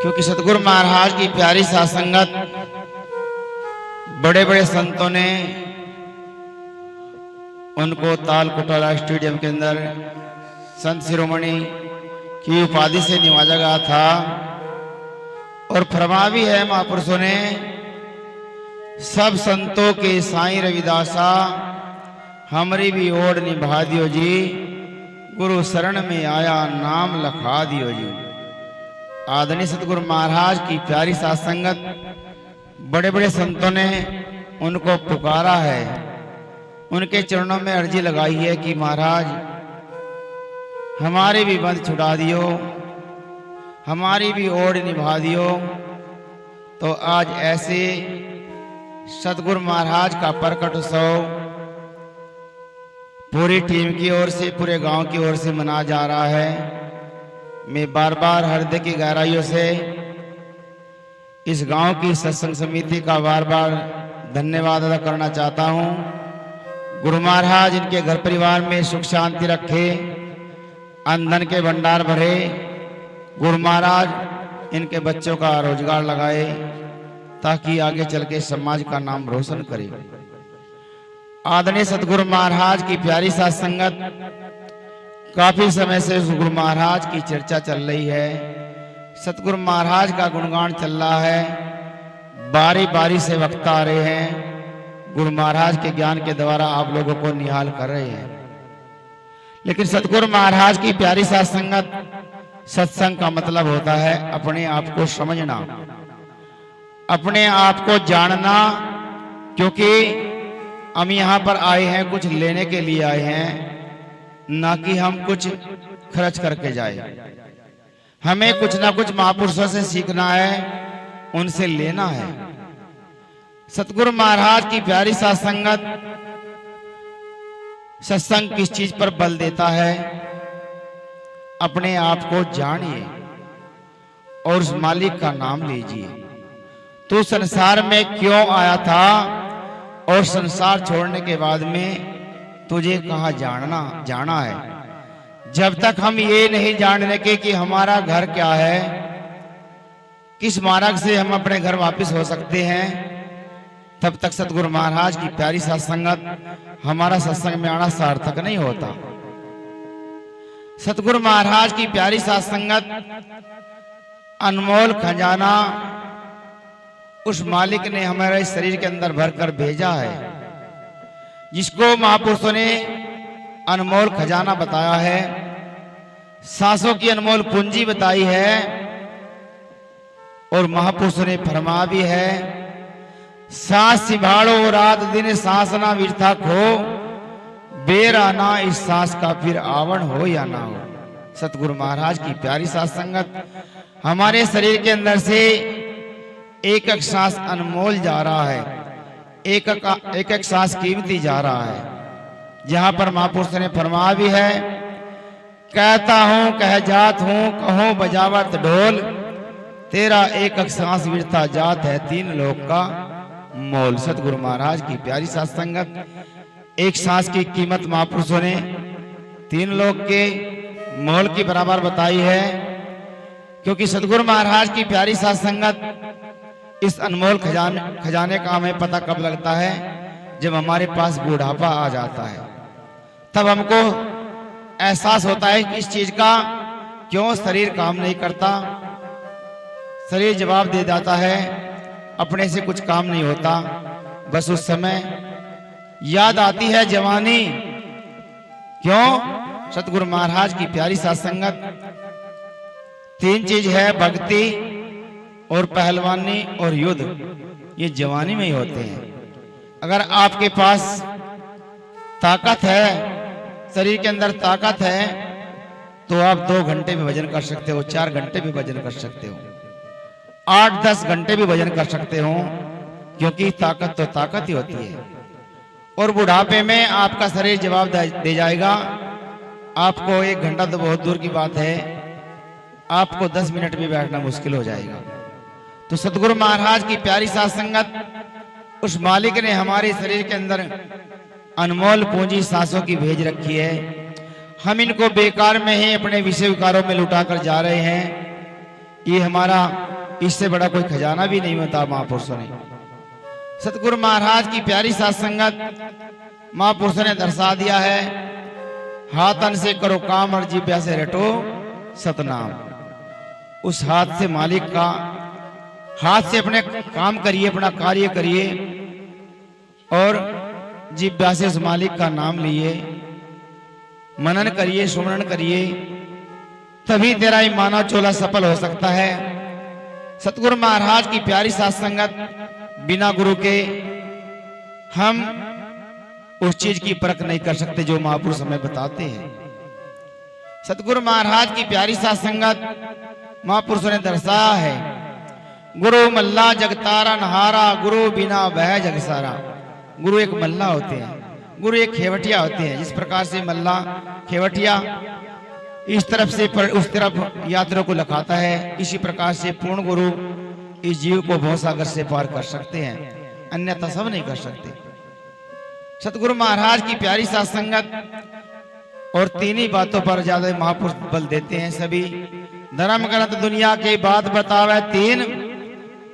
क्योंकि सतगुरु महाराज की प्यारी सत्संगत बड़े बड़े संतों ने उनको ताल कोटाला स्टेडियम के अंदर संत शिरोमणि की उपाधि से निवाजा गया था। और फरमा भी है महापुरुषों ने, सब संतों के साईं रविदासा हमारी भी ओर निभा दियो जी, गुरु शरण में आया नाम लखा दियो जी। आदरणीय सतगुरु महाराज की प्यारी सत्संगत बड़े बड़े संतों ने उनको पुकारा है, उनके चरणों में अर्जी लगाई है कि महाराज हमारे भी बंध छुड़ा दियो, हमारी भी ओर निभा दियो। तो आज ऐसे सतगुरु महाराज का प्रकट उत्सव पूरी टीम की ओर से, पूरे गांव की ओर से मनाया जा रहा है। मैं बार बार हृदय की गहराइयों से इस गांव की सत्संग समिति का बार बार धन्यवाद अदा करना चाहता हूं। गुरु महाराज इनके घर परिवार में सुख शांति रखे, अन्न के भंडार भरे। गुरु महाराज इनके बच्चों का रोजगार लगाए ताकि आगे चल के समाज का नाम रोशन करे। आदरणीय सतगुरु महाराज की प्यारी सत्संगत काफी समय से गुरु महाराज की चर्चा चल रही है, सतगुरु महाराज का गुणगान चल रहा है। बारी बारी से वक्ता आ रहे हैं, गुरु महाराज के ज्ञान के द्वारा आप लोगों को निहाल कर रहे हैं। लेकिन सतगुरु महाराज की प्यारी सत्संगत, सत्संग का मतलब होता है अपने आप को समझना, अपने आप को जानना। क्योंकि हम यहाँ पर आए हैं कुछ लेने के लिए आए हैं, ना कि हम कुछ खर्च करके जाए। हमें कुछ ना कुछ महापुरुषों से सीखना है, उनसे लेना है। सतगुरु महाराज की प्यारी सत्संगत, सत्संग किस चीज पर बल देता है? अपने आप को जानिए और उस मालिक का नाम लीजिए। तू संसार में क्यों आया था और संसार छोड़ने के बाद में तुझे कहाँ जाना है। जब तक हम ये नहीं जानने के कि हमारा घर क्या है, किस मार्ग से हम अपने घर वापस हो सकते हैं, तब तक सतगुरु महाराज की प्यारी सत्संगत, हमारा सत्संग में आना सार्थक नहीं होता। सतगुरु महाराज की प्यारी सत्संगत अनमोल खजाना उस मालिक ने हमारे शरीर के अंदर भरकर भेजा है, जिसको महापुरुषों ने अनमोल खजाना बताया है, सांसों की अनमोल पूंजी बताई है। और महापुरुषों ने फरमा भी है, सांस संभालो रात दिन सांस ना व्यर्था खो, बेरा ना इस सांस का फिर आवरण हो या ना हो। सतगुरु महाराज की प्यारी सत्संगत, हमारे शरीर के अंदर से एक एक सांस अनमोल जा रहा है, एक एक सांस कीमती जा रहा है। जहां पर महापुरुष ने फरमा भी है, कहता हूं कह जात हूं कहो बजावत ढोल, तेरा एक एक सांस विरता जात है तीन लोक का मोल। सतगुरु महाराज की प्यारी सत्संगत, एक सांस की कीमत महापुरुषों ने तीन लोक के मोल की बराबर बताई है। क्योंकि सतगुरु महाराज की प्यारी सत्संगत, इस अनमोल खजाने का हमें पता कब लगता है? जब हमारे पास बुढ़ापा आ जाता है, तब हमको एहसास होता है कि इस चीज का क्यों शरीर काम नहीं करता। शरीर जवाब दे जाता है, अपने से कुछ काम नहीं होता। बस उस समय याद आती है जवानी। क्यों? सतगुरु महाराज की प्यारी सत्संगत, तीन चीज है, भक्ति और पहलवानी और युद्ध, ये जवानी में ही होते हैं। अगर आपके पास ताकत है, शरीर के अंदर ताकत है, तो आप 2 घंटे में वजन कर सकते हो, 4 घंटे में वजन कर सकते हो, 8-10 घंटे भी वजन कर सकते हो। क्योंकि ताकत तो ताकत ही होती है। और बुढ़ापे में आपका शरीर जवाब दे जाएगा। आपको 1 घंटा तो बहुत दूर की बात है, आपको 10 मिनट भी बैठना मुश्किल हो जाएगा। तो सतगुरु महाराज की प्यारी सत्संगत, उस मालिक ने हमारे शरीर के अंदर अनमोल पूंजी सांसों की भेज रखी है। हम इनको बेकार में ही अपने विषय विकारों में लुटा कर जा रहे हैं। ये हमारा इससे बड़ा कोई खजाना भी नहीं होता महापुरुषों ने। सतगुरु महाराज की प्यारी साथ संगत महापुरुषों ने दर्शा दिया है। हाथन से करो काम और जीभ्या से रटो सतनाम। उस हाथ से मालिक का, हाथ से अपने काम करिए, अपना कार्य करिए और जीभ्या से उस मालिक का नाम लिए, मनन करिए, सुमरण करिए, तभी तेरा ये मानव चोला सफल हो सकता है। सतगुरु महाराज की प्यारी साथ संगत बिना गुरु के हम उस चीज की परख नहीं कर सकते जो महापुरुष हमें बताते हैं। सतगुरु महाराज की प्यारी साथ संगत महापुरुषों ने दर्शाया है। गुरु मल्ला जगतारा नहारा, गुरु बिना वह जग सारा। गुरु एक मल्ला होते हैं, गुरु एक खेवटिया होते हैं। जिस प्रकार से मल्ला खेवटिया इस तरफ से उस तरफ यात्रा को लखाता है, इसी प्रकार से पूर्ण गुरु इस जीव को भवसागर से पार कर सकते हैं, अन्यथा सब नहीं कर सकते। सतगुरु महाराज की प्यारी साथ संगत और तीन ही बातों पर ज्यादा महापुरुष बल देते हैं। सभी धर्म ग्रंथ दुनिया की बात बतावे तीन,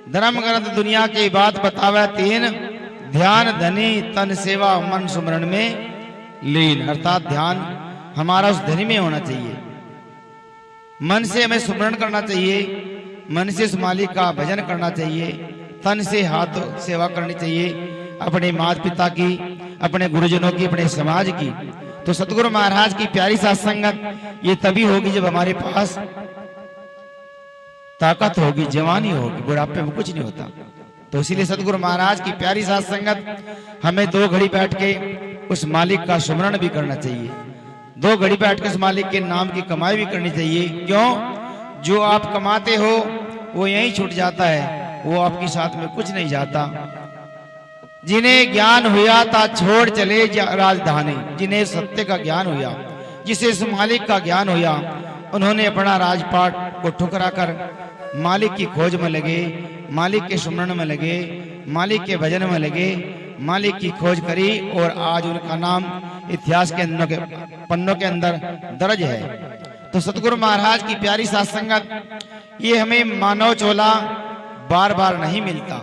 धर्म ग्रंथ दुनिया की बात बतावे तीन, ध्यान धनी तन सेवा मन सुमरण में लीन। अर्थात ध्यान हमारा उस धनी में होना चाहिए, मन से हमें सुमरण करना चाहिए, मन से उस मालिक का भजन करना चाहिए, तन से हाथ सेवा करनी चाहिए अपने माता पिता की, अपने गुरुजनों की, अपने समाज की। तो सतगुरु महाराज की प्यारी साथ संगत ये तभी होगी जब हमारे पास ताकत होगी, जवानी होगी। बुढ़ापे में कुछ नहीं होता। तो इसीलिए सतगुरु महाराज की प्यारी साथ संगत हमें 2 घड़ी बैठ के उस मालिक का सुमरण भी करना चाहिए, 2 घड़ी बैठ के उस मालिक के नाम की कमाई भी करनी चाहिए। क्यों? जो आप कमाते हो वो यहीं छूट जाता है, वो आपके साथ में कुछ नहीं जाता। जिन्हें ज्ञान हुआ था छोड़ चले राजधानी, जिन्हें सत्य का ज्ञान हुआ, जिसे इस मालिक का ज्ञान हुआ, उन्होंने अपना राजपाट को ठुकरा कर मालिक की खोज में लगे, मालिक के सुमरण में लगे, मालिक के भजन में लगे, मालिक की खोज करी और आज उनका नाम इतिहास के पन्नों के अंदर दर्ज है। तो सतगुरु महाराज की प्यारी साथ संगत ये हमें मानव चोला बार बार नहीं मिलता।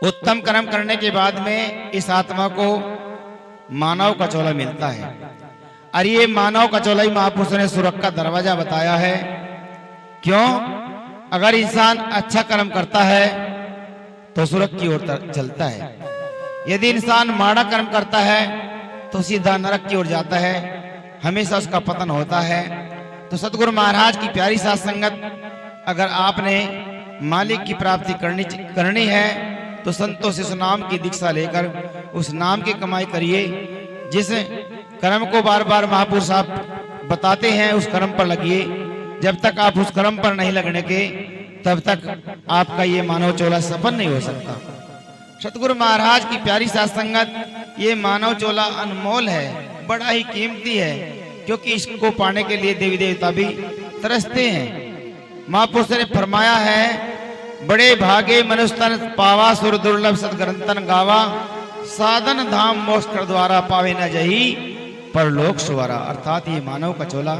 उत्तम कर्म करने के बाद में इस आत्मा को मानव का चोला मिलता है। और ये मानव का चोला ही महापुरुषों ने सुरक्षा का दरवाजा बताया है। क्यों? अगर इंसान अच्छा कर्म करता है तो सुरक्षा की ओर चलता है, यदि इंसान माड़ा कर्म करता है तो सीधा नरक की ओर जाता है, हमेशा उसका पतन होता है। तो सतगुरु महाराज की प्यारी साथ संगत अगर आपने मालिक की प्राप्ति करनी है तो संतों से उस नाम की दीक्षा लेकर उस नाम की कमाई करिए। जिस कर्म को बार बार महापुरुष आप बताते हैं उस कर्म पर लगिए। जब तक आप उस कर्म पर नहीं लगने के तब तक आपका ये मानव चोला सफल नहीं हो सकता। सतगुरु महाराज की प्यारी साथ संगत ये मानव चोला अनमोल है, बड़ा ही कीमती है, क्योंकि इसको पाने के लिए देवी देवता भी तरसते हैं। महापुरुष ने फरमाया है, बड़े भागे मनुष्य तन पावा, सुर दुर्लभ सतग्रंथन गावा, साधन धाम मोक्ष कर द्वारा पावे न जही परलोक सुवारा। अर्थात ये मानव का चोला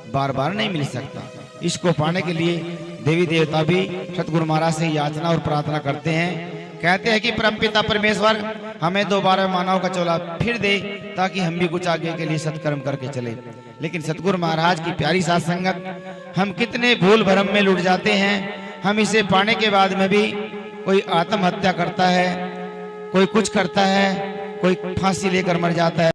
बार बार नहीं मिल सकता। इसको पाने के लिए देवी देवता भी सतगुरु महाराज से याचना और प्रार्थना करते हैं। कहते हैं कि परमपिता परमेश्वर हमें दोबारा मानव का चोला फिर दे ताकि हम भी कुछ आगे के लिए सत्कर्म करके चले। लेकिन सतगुरु महाराज की प्यारी साथ संगत हम कितने भूल भरम में लुट जाते हैं। हम इसे पाने के बाद में भी कोई आत्महत्या करता है, कोई कुछ करता है, कोई फांसी लेकर मर जाता है।